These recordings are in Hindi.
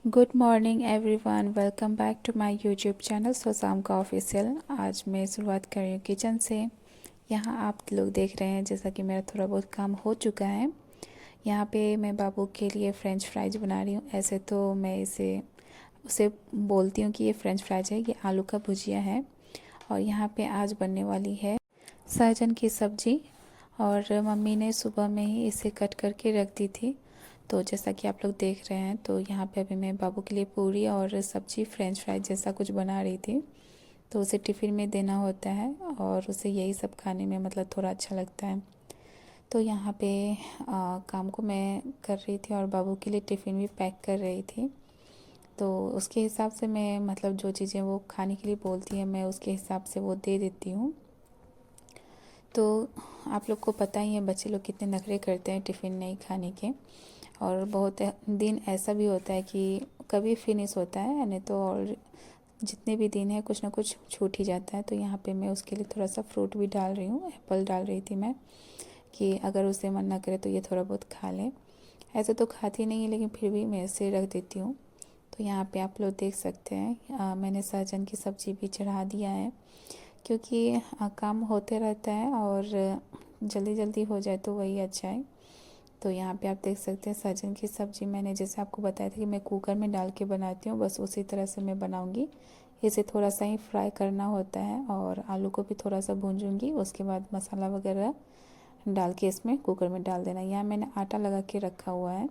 Good morning everyone, welcome back to my YouTube channel सोसाम का ऑफिशियल। आज मैं शुरुआत कर रही हूँ किचन से। यहाँ आप लोग देख रहे हैं जैसा कि मेरा थोड़ा बहुत काम हो चुका है। यहाँ पे मैं बाबू के लिए फ़्रेंच फ्राइज बना रही हूँ। ऐसे तो मैं उसे बोलती हूँ कि ये फ़्रेंच फ्राइज है, ये आलू का भुजिया है। और यहाँ पे आज बनने वाली है सहजन की सब्ज़ी। और मम्मी ने सुबह में ही इसे कट करके रख दी थी। तो जैसा कि आप लोग देख रहे हैं, तो यहाँ पे अभी मैं बाबू के लिए पूरी और सब्जी फ्रेंच फ्राइज जैसा कुछ बना रही थी। तो उसे टिफ़िन में देना होता है और उसे यही सब खाने में मतलब थोड़ा अच्छा लगता है। तो यहाँ पे काम को मैं कर रही थी और बाबू के लिए टिफ़िन भी पैक कर रही थी। तो उसके हिसाब से मैं मतलब जो चीज़ें वो खाने के लिए बोलती है मैं उसके हिसाब से वो दे देती हूँ। तो आप लोग को पता ही है बच्चे लोग कितने नखरे करते हैं टिफ़िन नहीं खाने के। और बहुत दिन ऐसा भी होता है कि कभी फिनिश होता है, नहीं तो और जितने भी दिन है कुछ ना कुछ छूट ही जाता है। तो यहाँ पे मैं उसके लिए थोड़ा सा फ्रूट भी डाल रही हूँ, एप्पल डाल रही थी मैं, कि अगर उसे मन ना करे तो ये थोड़ा बहुत खा ले। ऐसे तो खाती नहीं है लेकिन फिर भी मैं इसे रख देती हूँ। तो यहाँ पे आप लोग देख सकते हैं मैंने सहजन की सब्ज़ी भी चढ़ा दिया है, क्योंकि काम होते रहता है और जल्दी जल्दी हो जाए तो वही अच्छा है। तो यहाँ पे आप देख सकते हैं सहजन की सब्ज़ी मैंने जैसे आपको बताया था कि मैं कुकर में डाल के बनाती हूँ, बस उसी तरह से मैं बनाऊँगी। इसे थोड़ा सा ही फ्राई करना होता है और आलू को भी थोड़ा सा भूंजूंगी, उसके बाद मसाला वगैरह डाल के इसमें कुकर में डाल देना। यहाँ मैंने आटा लगा के रखा हुआ है,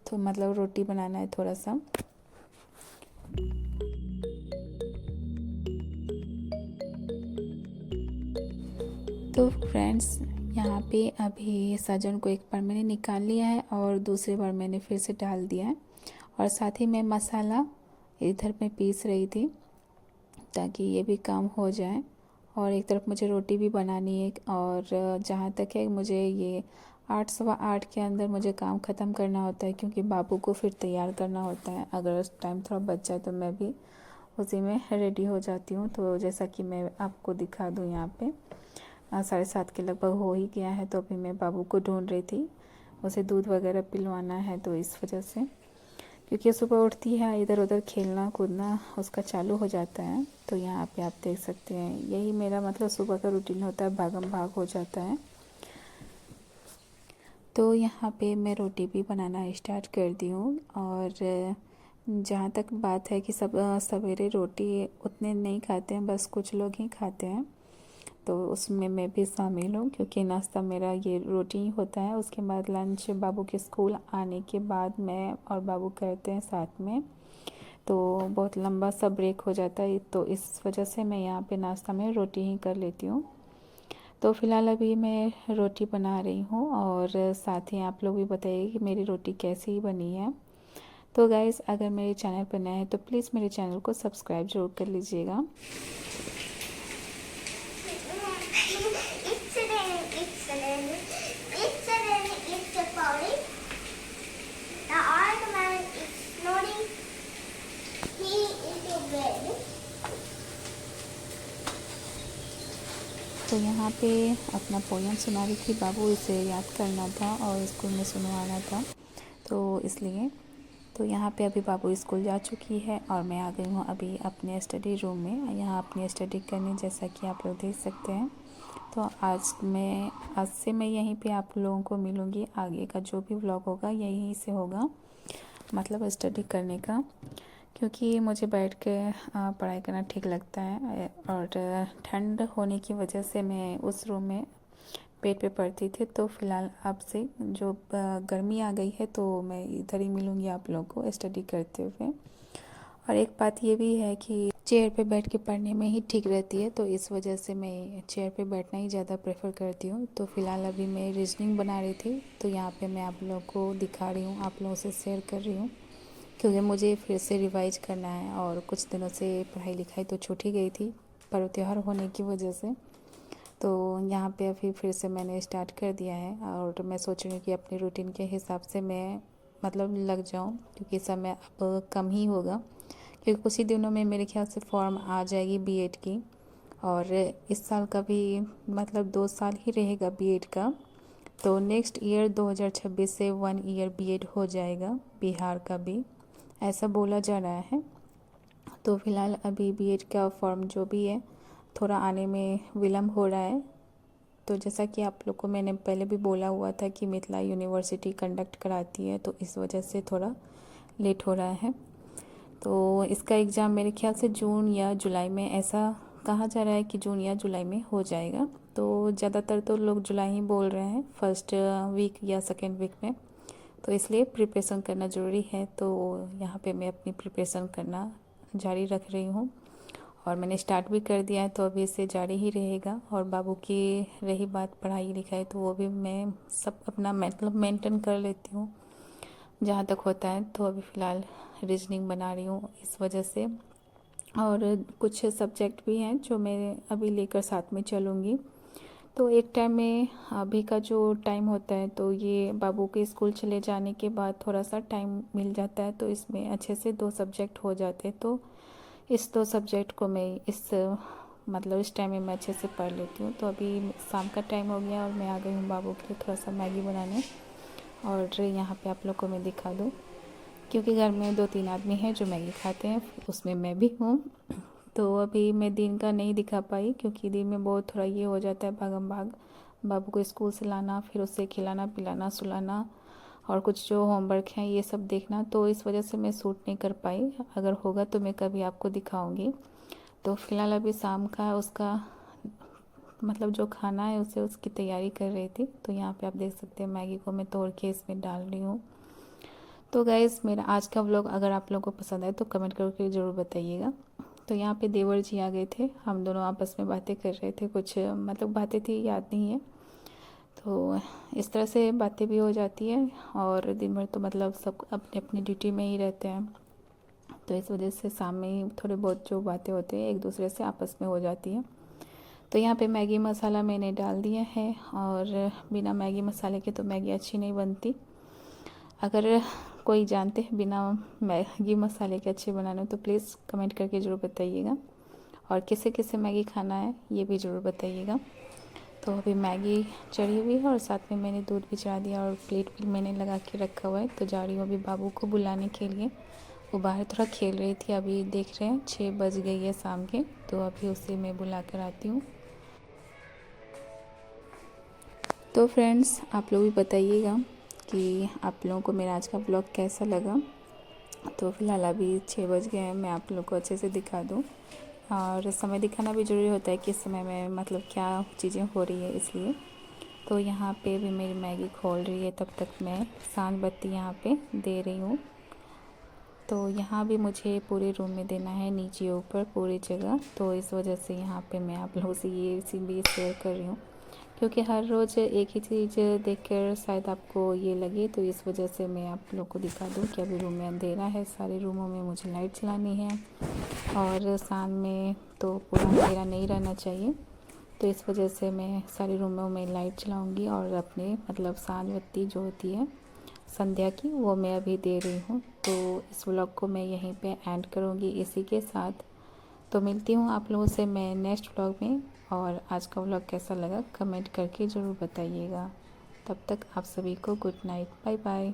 तो मतलब रोटी बनाना है थोड़ा सा। तो फ्रेंड्स, यहाँ पे अभी सहजन को एक बार मैंने निकाल लिया है और दूसरी बार मैंने फिर से डाल दिया है। और साथ ही मैं मसाला इधर में पीस रही थी ताकि ये भी काम हो जाए। और एक तरफ मुझे रोटी भी बनानी है और जहाँ तक है मुझे ये 8 सवा 8 के अंदर मुझे काम ख़त्म करना होता है, क्योंकि बाबू को फिर तैयार करना होता है। अगर उस टाइम थोड़ा बच जाए तो मैं भी उसी में रेडी हो जाती हूँ। तो जैसा कि मैं आपको दिखा दूँ, यहाँ पे 7:30 के लगभग हो ही गया है। तो अभी मैं बाबू को ढूंढ रही थी, उसे दूध वगैरह पिलवाना है, तो इस वजह से, क्योंकि सुबह उठती है इधर उधर खेलना कूदना उसका चालू हो जाता है। तो यहाँ पे आप देख सकते हैं यही मेरा मतलब सुबह का रूटीन होता है, भागम भाग हो जाता है। तो यहाँ पे मैं रोटी भी बनाना स्टार्ट कर दी हूँ। और जहाँ तक बात है कि सब सवेरे रोटी उतने नहीं खाते हैं, बस कुछ लोग ही खाते हैं, तो उसमें मैं भी शामिल हूँ, क्योंकि नाश्ता मेरा ये रोटी ही होता है। उसके बाद लंच बाबू के स्कूल आने के बाद मैं और बाबू करते हैं साथ में, तो बहुत लंबा सा ब्रेक हो जाता है। तो इस वजह से मैं यहाँ पे नाश्ता में रोटी ही कर लेती हूँ। तो फ़िलहाल अभी मैं रोटी बना रही हूँ और साथ ही आप लोग भी बताइए कि मेरी रोटी कैसी बनी है। तो गाइज़, अगर मेरे चैनल पर नए हैं तो प्लीज़ मेरे चैनल को सब्सक्राइब ज़रूर कर लीजिएगा। तो यहाँ पे अपना पोयम सुना रही थी बाबू, इसे याद करना था और स्कूल में सुनवाना था, तो इसलिए। तो यहाँ पे अभी बाबू स्कूल जा चुकी है और मैं आ गई हूँ अभी अपने स्टडी रूम में, यहाँ अपनी स्टडी करने, जैसा कि आप लोग देख सकते हैं। तो आज से मैं यहीं पे आप लोगों को मिलूँगी। आगे का जो भी व्लॉग होगा यहीं से होगा, मतलब स्टडी करने का, क्योंकि मुझे बैठ के पढ़ाई करना ठीक लगता है। और ठंड होने की वजह से मैं उस रूम में बेड पे पढ़ती थी। तो फ़िलहाल अब से जो गर्मी आ गई है तो मैं इधर ही मिलूँगी आप लोगों को स्टडी करते हुए। और एक बात ये भी है कि चेयर पे बैठ के पढ़ने में ही ठीक रहती है, तो इस वजह से मैं चेयर पे बैठना ही ज़्यादा प्रेफर करती हूँ। तो फ़िलहाल अभी मैं रीजनिंग बना रही थी, तो यहाँ पे मैं आप लोगों को दिखा रही हूँ, आप लोगों से शेयर कर रही हूँ, क्योंकि मुझे फिर से रिवाइज करना है। और कुछ दिनों से पढ़ाई लिखाई तो छूट ही गई थी पर्व त्योहार होने की वजह से। तो यहाँ पे अभी फिर से मैंने स्टार्ट कर दिया है और मैं सोच रही हूँ कि अपने रूटीन के हिसाब से मैं मतलब लग जाऊँ, क्योंकि समय अब कम ही होगा, क्योंकि कुछ ही दिनों में मेरे ख्याल से फॉर्म आ जाएगी बीएड की। और इस साल का भी मतलब 2 साल ही रहेगा बीएड का। तो नेक्स्ट ईयर 2026 से 1 ईयर बीएड हो जाएगा बिहार का भी। ऐसा बोला जा रहा है। तो फ़िलहाल अभी बीएड का फॉर्म जो भी है थोड़ा आने में विलम्ब हो रहा है। तो जैसा कि आप लोग को मैंने पहले भी बोला हुआ था कि मिथिला यूनिवर्सिटी कंडक्ट कराती है, तो इस वजह से थोड़ा लेट हो रहा है। तो इसका एग्ज़ाम मेरे ख्याल से जून या जुलाई में, ऐसा कहा जा रहा है कि जून या जुलाई में हो जाएगा। तो ज़्यादातर तो लोग जुलाई ही बोल रहे हैं, फर्स्ट वीक या सेकेंड वीक में। तो इसलिए प्रिपरेशन करना ज़रूरी है। तो यहाँ पे मैं अपनी प्रिपरेशन करना जारी रख रही हूँ और मैंने स्टार्ट भी कर दिया है, तो अभी से जारी ही रहेगा। और बाबू की रही बात पढ़ाई लिखाई, तो वो भी मैं सब अपना मतलब मेंटेन कर लेती हूँ जहाँ तक होता है। तो अभी फ़िलहाल रीजनिंग बना रही हूँ इस वजह से, और कुछ सब्जेक्ट भी हैं जो मैं अभी लेकर साथ में चलूँगी। तो एक टाइम में, अभी का जो टाइम होता है, तो ये बाबू के स्कूल चले जाने के बाद थोड़ा सा टाइम मिल जाता है, तो इसमें अच्छे से 2 सब्जेक्ट हो जाते हैं। तो इस 2 सब्जेक्ट को मैं मतलब इस टाइम में मैं अच्छे से पढ़ लेती हूँ। तो अभी शाम का टाइम हो गया और मैं आ गई हूँ बाबू के लिए थोड़ा सा मैगी बनाने। और यहाँ पे आप लोग को मैं दिखा दूँ, क्योंकि घर में 2-3 आदमी हैं जो मैगी खाते हैं, उसमें मैं भी हूँ। तो अभी मैं दिन का नहीं दिखा पाई, क्योंकि दिन में बहुत थोड़ा ये हो जाता है भागम भाग, बाबू को स्कूल से लाना, फिर उसे खिलाना पिलाना सुलाना, और कुछ जो होमवर्क हैं ये सब देखना। तो इस वजह से मैं शूट नहीं कर पाई। अगर होगा तो मैं कभी आपको दिखाऊंगी। तो फ़िलहाल अभी शाम का उसका मतलब जो खाना है उसे उसकी तैयारी कर रही थी। तो यहाँ पे आप देख सकते हैं मैगी को मैं तोड़ के इसमें डाल रही हूँ। तो गाइज़, मेरा आज का व्लॉग अगर आप लोगों को पसंद आए तो कमेंट करके ज़रूर बताइएगा। तो यहाँ पे देवर जी आ गए थे, हम दोनों आपस में बातें कर रहे थे, कुछ मतलब बातें थी याद नहीं है। तो इस तरह से बातें भी हो जाती है, और दिन भर तो मतलब सब अपनी अपनी ड्यूटी में ही रहते हैं। तो इस वजह से शाम में ही थोड़े बहुत जो बातें होती हैं एक दूसरे से आपस में हो जाती हैं। तो यहाँ पे मैगी मसाला मैंने डाल दिया है, और बिना मैगी मसाले के तो मैगी अच्छी नहीं बनती। अगर कोई जानते हैं बिना मैगी मसाले के अच्छे बनाने, तो प्लीज़ कमेंट करके ज़रूर बताइएगा। और किसे किसे मैगी खाना है ये भी ज़रूर बताइएगा। तो अभी मैगी चढ़ी हुई है और साथ में मैंने दूध भी चढ़ा दिया, और प्लेट भी मैंने लगा के रखा हुआ है। तो जा रही हूँ अभी बाबू को बुलाने के लिए। वो बाहर थोड़ा खेल रही थी, अभी देख रहे हैं 6 बज गई है शाम के। तो अभी उसे मैं बुला कर आती हूँ। तो फ्रेंड्स, आप लोग भी बताइएगा कि आप लोगों को मेरा आज का ब्लॉग कैसा लगा। तो फ़िलहाल अभी 6 बज गए हैं, मैं आप लोग को अच्छे से दिखा दूँ। और समय दिखाना भी ज़रूरी होता है कि इस समय में मतलब क्या चीज़ें हो रही है, इसलिए। तो यहाँ पे भी मेरी मैगी खोल रही है, तब तक मैं सांझ बत्ती यहाँ पे दे रही हूँ। तो यहाँ भी मुझे पूरे रूम में देना है, नीचे ऊपर पूरी जगह। तो इस वजह से यहाँ पे मैं आप लोगों से ये सीन भी शेयर कर रही हूँ, क्योंकि हर रोज़ एक ही चीज़ देखकर शायद आपको ये लगे। तो इस वजह से मैं आप लोग को दिखा दूँ कि अभी रूम में अंधेरा है, सारे रूमों में मुझे लाइट चलानी है, और शाम में तो पूरा अंधेरा नहीं रहना चाहिए। तो इस वजह से मैं सारे रूमों में लाइट चलाऊँगी, और अपने मतलब सांझ बत्ती जो होती है संध्या की, वो मैं अभी दे रही हूँ। तो इस व्लॉग को मैं यहीं पे एंड करूँगी इसी के साथ। तो मिलती हूँ आप लोगों से मैं नेक्स्ट व्लॉग में। और आज का व्लॉग कैसा लगा कमेंट करके ज़रूर बताइएगा। तब तक आप सभी को गुड नाइट, बाय बाय।